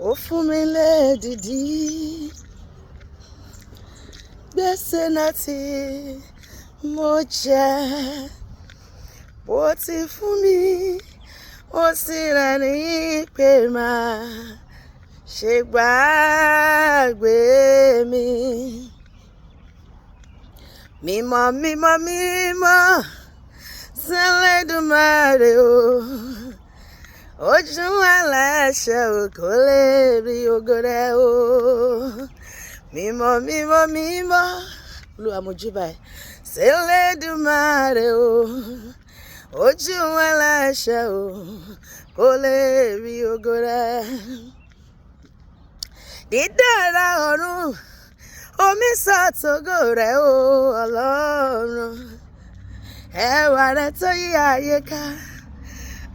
ó fún mi ledidi gbese náà tí mo jẹ bó ti fún mi ó sì rẹ̀ ní pé máa ṣe gbàgbé mi. Mímọ́ mímọ́ mímọ́ s'Ẹlẹ́dùmarè o, ojú ẹlẹ́ṣẹ̀ ò kò lè rí ògo rẹ̀ o. Mímọ́ mímọ́ mímọ́ Olúwa mo júbà ẹ́ s'Ẹlẹ́dùmarè o, ojú ẹlẹ́ṣẹ̀ ò kò lè rí ògo rẹ̀. Dídára ọ̀run omi ṣàtògo rẹ̀ o Ọlọ́run, ẹwà rẹ̀ tó yí ayé ká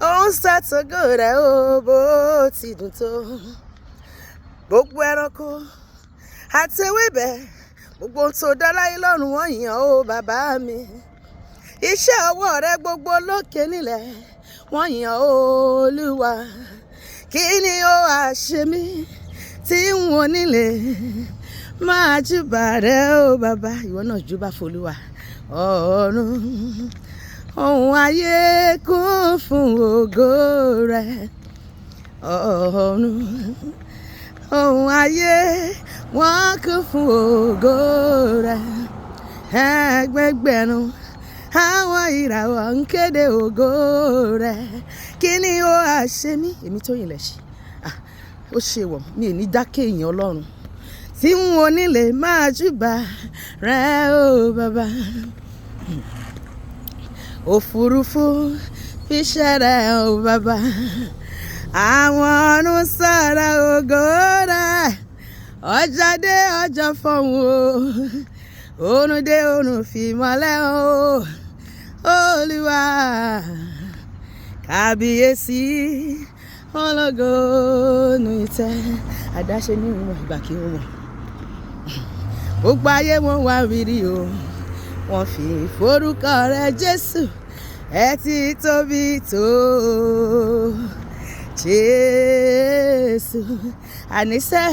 ó ń ṣàtògo rẹ̀ o bó ti dùn tó. Gbogbo ẹranko àti ewébẹ̀ gbogbo ohun tó dá láyé lọ́run wọ́n yìn ọ́ o bàbá mi. Iṣẹ́ ọwọ́ rẹ gbogbo lókè nílẹ̀ wọ́n yìn ọ́ o Olúwa. Kí ni ó wá ṣe mí tí n ò nílé máa júbà rẹ o bàbá. Ìwọ náà júbà f'Olúwa. Ọ̀run ohun ayé kún fún ògo rẹ, ọ̀run ohun ayé wọ́n kún fún ògo rẹ. Ẹgbẹgbẹ̀rún àwọn ìràwọ̀ ń kéde ògo rẹ. Kí ni ó wá ṣe mí èmi tó yìnlẹ̀ ṣe ó ṣe wọ̀ mí ní dákẹ́ èèyàn Ọlọ́run tí n ò nílé máa júbà rẹ o bàbá. Òfurufú fiṣẹ́ rẹ o bàbá, àwọn ọ̀run sọ̀rọ̀ ògo rẹ. Ọjọ́ dé ọjọ́ fọ̀hún o, òrùn dé òrùn fìmọ́lẹ̀ o Olúwa. Kábíyèsí ológo nù ìtẹ́. Àdáṣe ní ìwọ̀n ìgbà kí wọ́n mọ̀. Gbogbo ayé wọn wá rírì o, wọ́n fi forúkọ rẹ Jésù. Ẹ ti tóbi tó Jésù. Àníṣe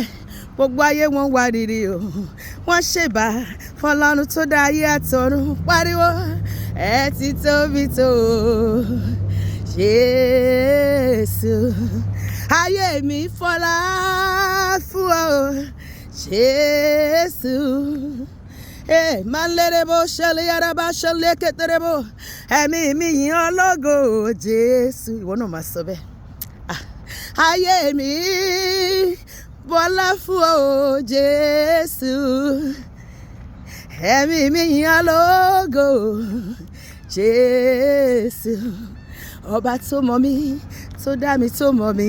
gbogbo ayé wọn wá rírì o, wọ́n ṣèbà fọ́lọ́run tó dá ayé àtọ̀run. Pariwo ẹ ti tóbi tó Jésù. Ayé mi fọlá fún ọ Jésù. Malerebo ṣẹlẹ̀ yaraba ṣẹlẹ̀ kẹtẹrẹbo, ẹ̀mí mi yìn ọ́ lógo Jésù. Ìwọ náà máa sọ bẹ́ẹ̀. Ayé mi bọ́lá fún ọ Jésù, ẹ̀mí mi yìn ọ́ lógo Jésù. Ọba tó mọ̀ mí tó dá mi tó mọ̀ mí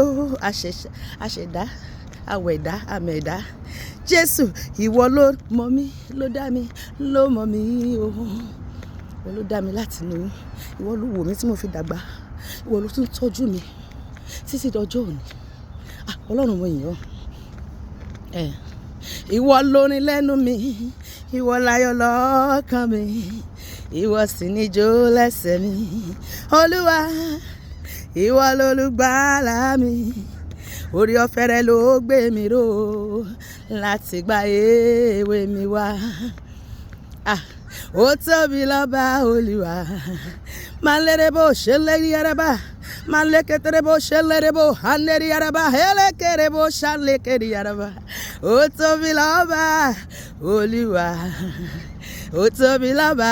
o, àṣẹ̀dá àwẹ̀dá àmẹ̀dá. Jésù ìwọ ló mọ̀ mí ló dá mi ló mọ̀ mí o. Ìwọ ló dá mi láti inú, ìwọ ló wò mí tí mo fi dàgbà, ìwọ ló tún tọ́jú mi títí dọjọ́ òní. Ọlọ́run mo yìn ọ́. Ìwọ lórin lẹ́nu mi, ìwọ láyọ̀ lọ́kàn mi, ìwọ sì níjó lẹ́sẹ̀ mi. Olúwa ìwọ lolùgbàlà mi, orí ọ̀fẹ́ rẹ ló gbé mi ró láti gba èwe mi wá. Ó tóbi lọ́ba Olúwa. Malerebo ṣẹlẹ̀ yaraba, maleketerebo ṣẹlẹ̀rebo haneri yaraba, elekerebo ṣàlekeri yaraba. Ó tóbi lọ́ba Olúwa, ó tóbi lọ́ba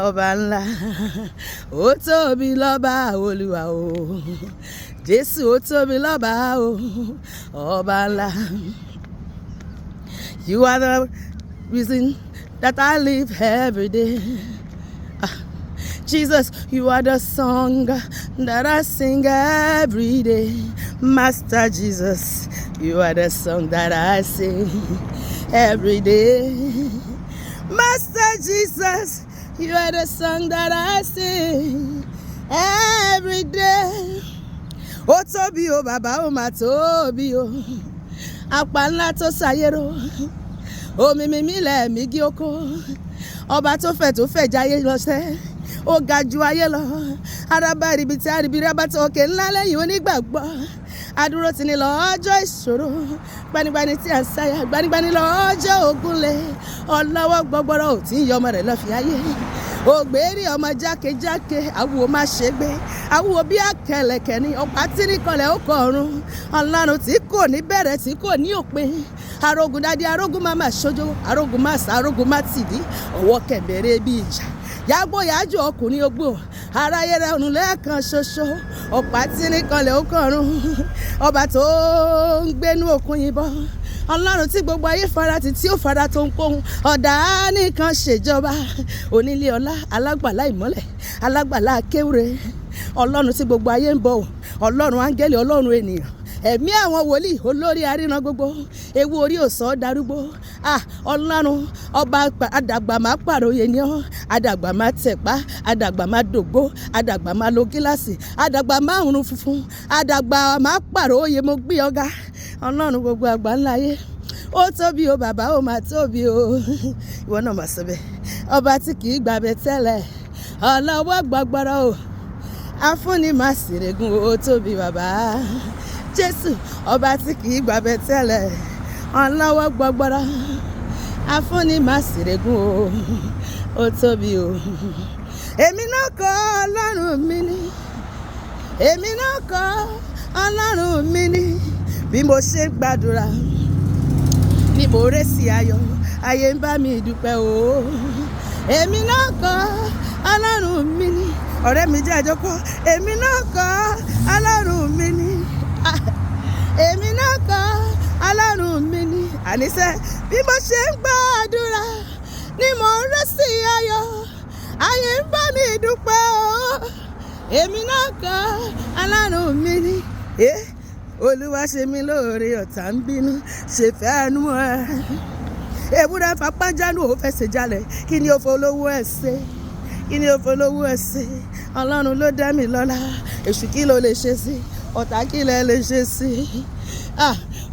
ọba ńlá, ó tóbi lọ́ba Olúwa o Jésù, ó tóbi lọ́ba o ọba ńlá. You are the reason that I live every day. Jesus, you are the song that I sing every day. Master Jesus, you are the song that I sing every day. Master Jesus, you are the song that I sing every day. Ó tóbi o bàbá, ó mà tóbi o. Apá ńlá tó ṣayérò, omi mímí lẹ̀ mí gí oko. Ọba tó fẹ̀ jáyé lọ́sẹ̀. ó ga ju ayé lọ. Araba ribiti aribiri abata òkè ńlá lẹ́yìn onígbàgbọ́. Adúró tì ní lọ́jọ́ ìṣòro, gbanigbani tí a ń sáyà, gbanigbani lọ́jọ́ ògúnlé. Ọlọ́wọ́ gbọgbọrọ ò tí ń yọ ọmọ rẹ̀ lọ fi ayé. Ògbérí ọmọ jákèjákè, àwùwò má ṣe gbé, àwùwò bí àkẹlẹ̀kẹ̀ ni ọ̀pá tí ní kọlẹ̀ ó kọ ọ̀run. Ọlọ́run tí kò ní bẹ̀rẹ̀ tí kò ní òpin. Arógun dádé, arógun má ṣojo, arógun má sá, arógun má tìdí, ọwọ́ kẹ̀mbẹ̀rẹ̀ bí ìjà. Yàgbó yájú ọkùnrin ogbó, aráyé rẹ̀ ọ̀run lẹ́ẹ̀kan ṣoṣo, ọ̀pá tí ní kọlẹ̀ ó kọ ọ̀run. Ọba tó ń gbénú òkun yìnbọn, Ọlọ́run tí gbogbo ayé farati tí ó fara tó ń pohùn, ọ̀dà nìkan ṣèjọba. Onílé ọlá, alágbàlá ìmọ́lẹ̀, alágbàlá akéwúre. Ọlọ́run tí gbogbo ayé ń bọ̀, Ọlọ́run áńgẹ́lì, Ọlọ́run ènìyàn, ẹ̀mí àwọn wòlíì, olórí aríran gbogbo, ewu orí òsàn darúgbó. Ọlọ́run ọba àdàgbà má pàròyè ni ọ́, àdàgbà má tẹ̀pá, àdàgbà má dògbó, àdàgbà má lo gíláàsì, àdàgbà má run funfun, àdàgbà má pàròyè. Mo gbé ọ̀gá Ọlọ́run gbogbo àgbà ńlá ayé. Ó tóbi o bàbá, ó máa tóbi o. Ìwọ náà máa sọ bẹ́ẹ̀. Ọba tí kì í gbàbẹ tẹ́lẹ̀, ọlọ́wọ́ gbàgbọ́rọ̀ o, afúnni má sì rẹ̀gùn. Ó tóbi bàbá Jésù, ọba tí kì í gbàbẹ tẹ́lẹ̀, ọlọ́wọ́ gbàgbọ́rọ̀, afúnni má sì rẹ̀gùn o. Ó tóbi o. Èmi náà kọ́ Ọlọ́run mi ni, èmi náà kọ́ Ọlọ́run mi ni. Bí mo ṣe gbàdúrà ni mo rẹ́ sí ayọ̀, ayé ń bá mi dúpẹ́ o. Èmi náà kọ́ Ọlọ́run mi ni. Ọ̀rẹ́ mi jẹ́ àjọkọ́. Èmi náà kọ́ Ọlọ́run mi ni. Èmi náà kọ́ Ọlọ́run mi ni. Àníṣe bí mo ṣe ń gbàdúrà ni mo rẹ́ sí ayọ̀, ayé ń bá mi dúpẹ́ o. Èmi náà kọ́ Ọlọ́run mi ni. Olúwa ṣe mí lóore, ọ̀tá ń bínú, ṣe fẹ́nu ẹ̀. Ewúrẹ́ fapá jánu ó fẹsẹ̀ jalẹ̀, kí ni ó folówó ẹ̀ ṣe? Kí ni ó folówó ẹ̀ ṣe? Ọlọ́run ló dá mi lọ́lá, èṣù kí ló lè ṣe sí? Ọ̀tá kí lẹ lè ṣe sí?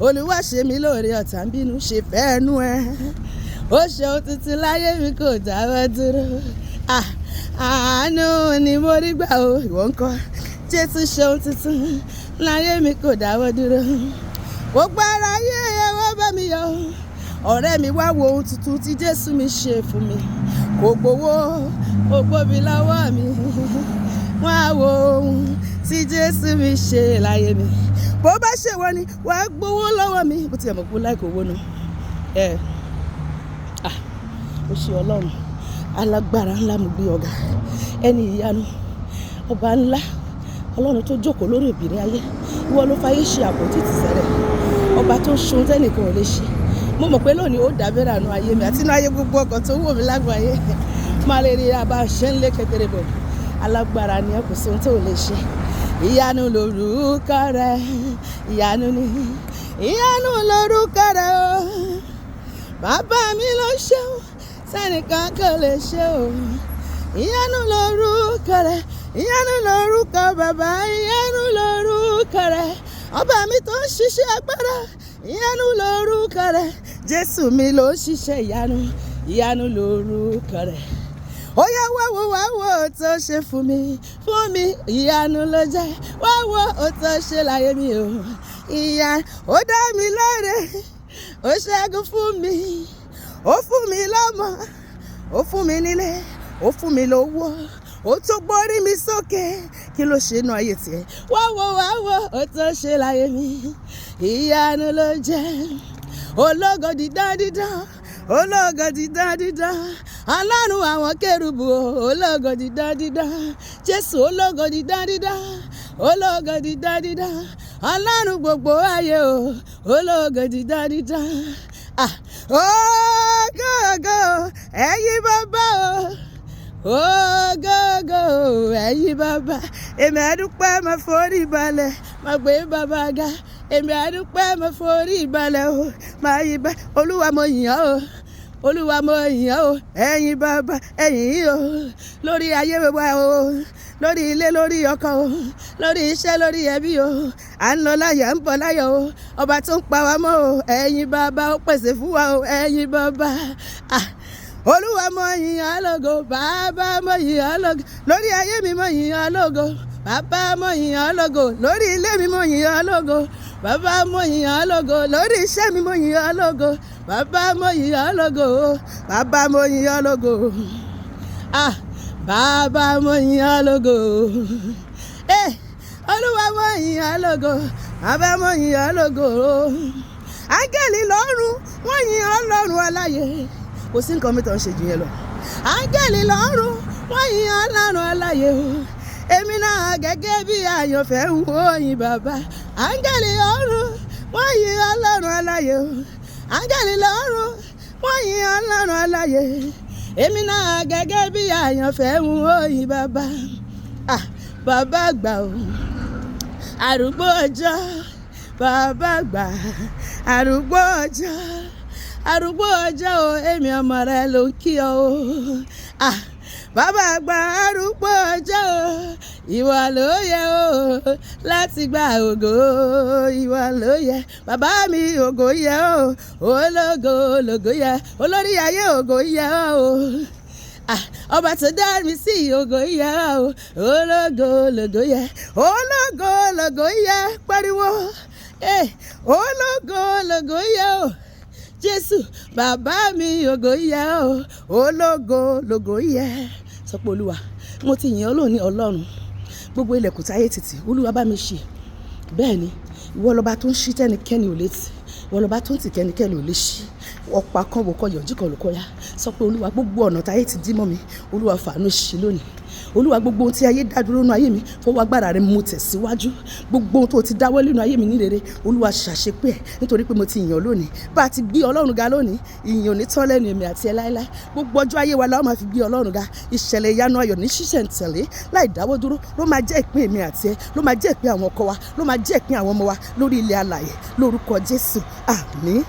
Olúwa ṣe mí lóore, ọ̀tá ń bínú, ṣe fẹ́nu ẹ̀. Ó ṣe òtítì láyé mi kò dáwọ́ dúró. Àánú ni mo rí gbà o. Ìwọ ń kọ́ Jésù ṣe òtítì láyé mi kò dáwọ́ dúró. Gbogbo ara ayé ẹ wá bá mi yọ̀. Ọ̀rẹ́ mi wá wo ohun tuntun tí Jésù mi ṣe fún mi. Kò gbowó, kò gbóbi lọ́wọ́ mi. Wá wo ohun tí Jésù mi ṣe láyé mi. Bó bá ṣe wọ́n ni wàá gbowó lọ́wọ́ mi. Bó tilẹ̀ mọ̀ pé láì kò wó nu. Ó ṣe Ọlọ́run alágbára ńlá, mo gbé ọ̀gá, ẹni ìyanu, ọba ńlá, Ọlọ́run tó jókòó lórí ìbìrín ayé. Ìwọ ló fayé ṣe àpótí ìtìsẹ̀rẹ̀, ọba tó ń ṣohun tẹ́nìkan ò lè ṣe. Mo mọ̀ pé lónìí ó dábẹ́rẹ́ àánú ayé mi àti inú ayé gbogbo ọkàn tó wò mí lágbàáyé. Máa lè rí abá ṣe ń lé kedere bọ̀. Alágbára ni ẹ, kò sí ohun tó lè ṣe. Ìyanu lorúkọ rẹ, ìyanu ni, ìyanu lorúkọ rẹ o. Bàbá mi ló ṣe o, sẹ́nìkan kò lè ṣe o. Ìyanu lorúkọ rẹ, ìyanu lorúkọ bàbá, ìyanu lorúkọ rẹ. Ọba mi tó ń ṣiṣẹ́ agbára, ìyanu lorúkọ rẹ. Jésù mi ló ń ṣiṣẹ́ ìyanu, ìyanu lorúkọ rẹ. Ó yá wá wo tó ṣe fún mi, ìyanu ló jẹ́. Wá wo ó tó ṣe láyé mi o. Ìyá ó dá mi láre, ó ṣẹ́gun fún mi, ó fún mi lọ́mọ, ó fún mi nílé, ó fún mi lówó, ó tó gbórí mi sókè. Kí ló ṣe inú ayé tiẹ̀? Wá wo ó tó ṣe láyé mi. Ìyanu ló jẹ́. Ológo dídán dídán, ológo dídán dídán, Ọlọ́run àwọn kérúbù, ológo dídán dídán. Jésù ológo dídán dídán, ológo dídán dídán, Ọlọ́run gbogbo ayé o, ológo dídán dídán. Ògógó ẹ̀yin bàbá o, ògógó ẹ̀yin bàbá. Èmi àdúpẹ́ máa forí balẹ̀, máa gbé bàbá ga. Èmi àdúpẹ́ máa forí balẹ̀ o, máa yí bá. Olúwa mo yìn ọ́ o, Olúwa mo yìn ọ́ o. Ẹ̀yin bàbá, ẹ̀yin yìí o, lórí ayé wa o, lórí ilé, lórí ọkọ o, lórí iṣẹ́, lórí ẹbí o. À ń lọ láyọ̀, à ń bọ̀ láyọ̀ o. Ọba tó ń pa wá mọ́ o. Ẹ̀yin bàbá ó pèsè fún wa o. Ẹ̀yin bàbá, Olúwa mo yìn ọ́ lógo, bàbá mo yìn ọ́ lógo, lórí ayé mi mo yìn ọ́ lógo, bàbá mo yìn ọ́ lógo, lórí ilé mi mo yìn ọ́ lógo, bàbá mo yìn ọ́ lógo, lórí iṣẹ́ mi mo yìn ọ́ lógo, bàbá mo yìn ọ́ lógo, bàbá mo yìn ọ́ lógo, bàbá mo yìn ọ́ lógo, Olúwa mo yìn ọ́ lógo, bàbá mo yìn ọ́ lógo. Áńgẹ́lì lọ́run wọ́n yìn Ọlọ́run aláyé, kò sí nǹkan mi tó ń ṣe jù yẹn lọ. Áńgẹ́lì lọ́run wọ́n yìn Ọlọ́run aláyé o, èmi náà gẹ́gẹ́ bí àyànfẹ́ ń wò yìn bàbá. Áńgẹ́lì lọ́run wọ́n yìn Ọlọ́run aláyé o, áńgẹ́lì lọ́run wọ́n yìn Ọlọ́run aláyé, èmi náà gẹ́gẹ́ bí àyànfẹ́ ń wò yìn bàbá. Bàbá àgbà o, arúgbó ọjọ́, bàbá àgbà, arúgbó ọjọ́, arúgbó ọjọ́ o, èmi ọmọ rẹ ló ń kí ọ o. Bàbá àgbà, arúgbó ọjọ́ o, ìwọ ló yẹ o láti gba ògo, ìwọ ló yẹ. Bàbá mi ògo yẹ o, ológo lògo yẹ, olórí ayé ògo yẹ o. Ọba tó dá mi sí ògo yẹ o, ológo lògo yẹ, ológo lògo yẹ, pariwo, ológo lògo yẹ o. Jésù bàbá mi ògo yẹ o, ológo lògo yẹ. Sọ pé Olúwa mo ti yìn ọ́ lónìí Ọlọ́run, gbogbo ilẹ̀kùn táyé títì Olúwa bá mi ṣí. Bẹ́ẹ̀ ni ìwọ lọba tó ń ṣí tẹ́nikẹ́ni ò lè tì, ìwọ lọba tó ń tì kẹ́nikẹ́ni ò lè ṣí. Ọ̀pá kan wò kọ́ yọ̀jú kan ló kọ́ ya. Sọ pé Olúwa gbogbo ọ̀nà táyé ti dí mọ́ mi, Olúwa fàánú ṣí lónìí. Olúwa gbogbo ohun tí ayé dá dúró nínú ayé mi, fọwọ́ agbára rẹ mú tẹ̀síwájú. Gbogbo ohun tó ti dáwọ́ nínú ayé mi ní rere, Olúwa ṣàṣepé ẹ̀ nítorí pé mo ti yìn ọ́ lónìí. Bá a ti gbé Ọlọ́run ga lónìí, ìyìn ò ní tán lẹ́nu èmi àti ẹ láéláé. Gbogbo ọjọ́ ayé wa la ó máa fi gbé Ọlọ́run ga. Ìṣẹ̀lẹ̀ ìyanu ayọ̀ ní ṣísẹ̀ntẹ̀lé láì dáwọ́ dúró ló máa jẹ́ ìpín èmi àti ẹ, ló máa jẹ́ ìpín àwọn ọkọ wa, ló máa jẹ́ ìpín àwọn ọmọ wa lórí ilẹ̀ alààyè lórúkọ Jésù. Àmín.